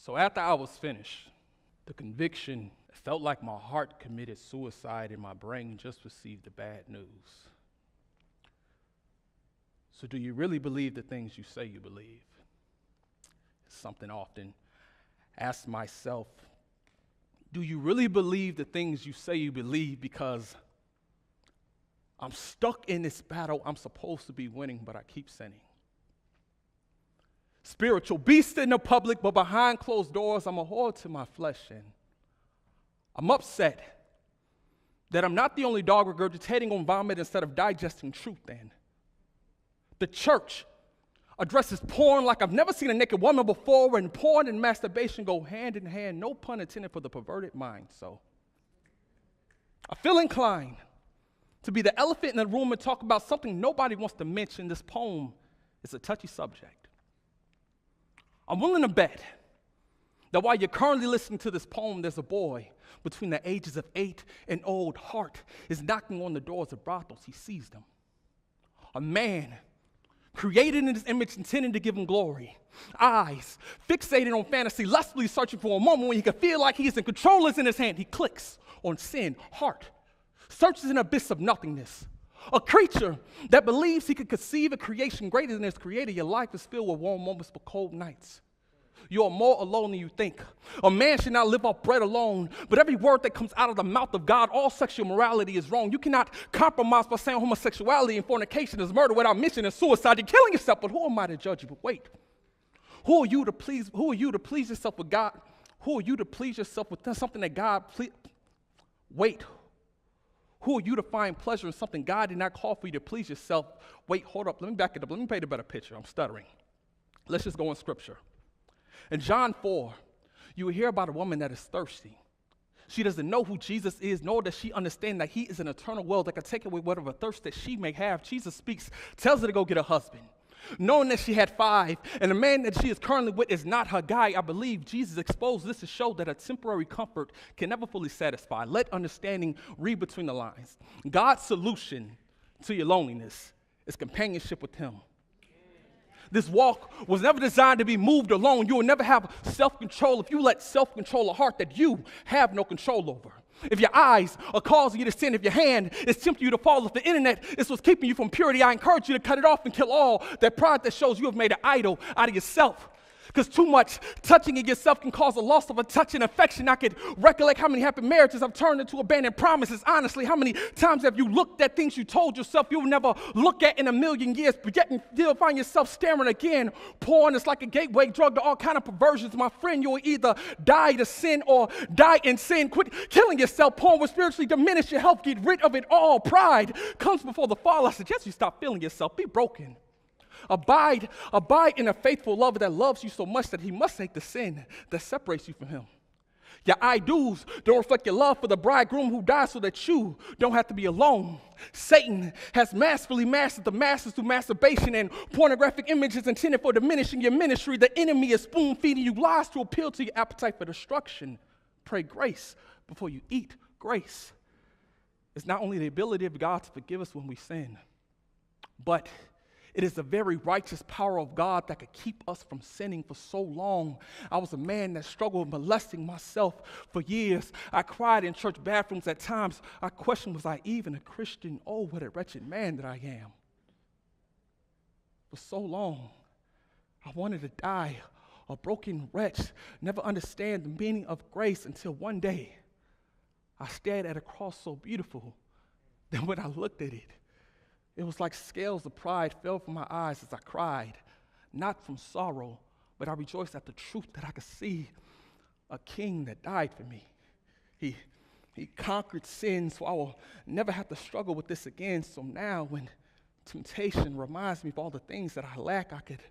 So after I was finished, the conviction felt like my heart committed suicide and my brain just received the bad news. So do you really believe the things you say you believe? It's something I often ask myself. Do you really believe the things you say you believe? Because I'm stuck in this battle I'm supposed to be winning, but I keep sinning. Spiritual beast in the public, but behind closed doors, I'm a whore to my flesh. And I'm upset that I'm not the only dog regurgitating on vomit instead of digesting truth. And the church addresses porn like I've never seen a naked woman before, and porn and masturbation go hand in hand, no pun intended for the perverted mind. So I feel inclined to be the elephant in the room and talk about something nobody wants to mention. This poem is a touchy subject. I'm willing to bet that while you're currently listening to this poem, there's a boy between the ages of 8 and old. Heart is knocking on the doors of brothels. He sees them. A man created in his image, intended to give him glory. Eyes fixated on fantasy, lustfully searching for a moment when he can feel like he's in control is in his hand. He clicks on sin. Heart searches an abyss of nothingness. A creature that believes he could conceive a creation greater than his creator. Your life is filled with warm moments but cold nights. You are more alone than you think. A man should not live off bread alone, but every word that comes out of the mouth of God, all sexual morality is wrong. You cannot compromise by saying homosexuality and fornication is murder without mentioning suicide. You're killing yourself, but who am I to judge you? But wait, who are you to please yourself with God? Who are you to please yourself with something that God Wait. Who are you to find pleasure in something God did not call for you to please yourself? Wait, hold up. Let me back it up. Let me paint a better picture. I'm stuttering. Let's just go in Scripture. In John 4, you will hear about a woman that is thirsty. She doesn't know who Jesus is, nor does she understand that he is an eternal well that can take away whatever thirst that she may have. Jesus speaks, tells her to go get a husband. Knowing that she had 5, and the man that she is currently with is not her guy, I believe Jesus exposed this to show that a temporary comfort can never fully satisfy. Let understanding read between the lines. God's solution to your loneliness is companionship with him. This walk was never designed to be moved alone. You will never have self-control if you let self-control a heart that you have no control over. If your eyes are causing you to sin, if your hand is tempting you to fall off the internet, it's what's keeping you from purity, I encourage you to cut it off and kill all that pride that shows you have made an idol out of yourself. Because too much touching of yourself can cause a loss of a touch and affection. I could recollect how many happy marriages I've turned into abandoned promises. Honestly, how many times have you looked at things you told yourself you'll never look at in a million years, but yet you'll find yourself staring again? Porn is like a gateway drug to all kind of perversions. My friend, you'll either die to sin or die in sin. Quit killing yourself. Porn will spiritually diminish your health. Get rid of it all. Pride comes before the fall. I suggest you stop feeling yourself. Be broken. Abide in a faithful lover that loves you so much that he must take the sin that separates you from him. Your I-do's don't reflect your love for the bridegroom who died so that you don't have to be alone. Satan has masterfully mastered the masses through masturbation and pornographic images intended for diminishing your ministry. The enemy is spoon-feeding you lies to appeal to your appetite for destruction. Pray grace before you eat grace. It's not only the ability of God to forgive us when we sin, but it is the very righteous power of God that could keep us from sinning for so long. I was a man that struggled with molesting myself for years. I cried in church bathrooms at times. I questioned, was I even a Christian? Oh, what a wretched man that I am. For so long, I wanted to die, a broken wretch, never understand the meaning of grace until one day I stared at a cross so beautiful that when I looked at it, it was like scales of pride fell from my eyes as I cried, not from sorrow, but I rejoiced at the truth that I could see a king that died for me. He conquered sin, so I will never have to struggle with this again. So now when temptation reminds me of all the things that I lack, I could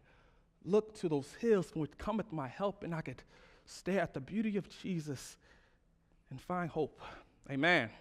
look to those hills from which cometh my help, and I could stare at the beauty of Jesus and find hope. Amen.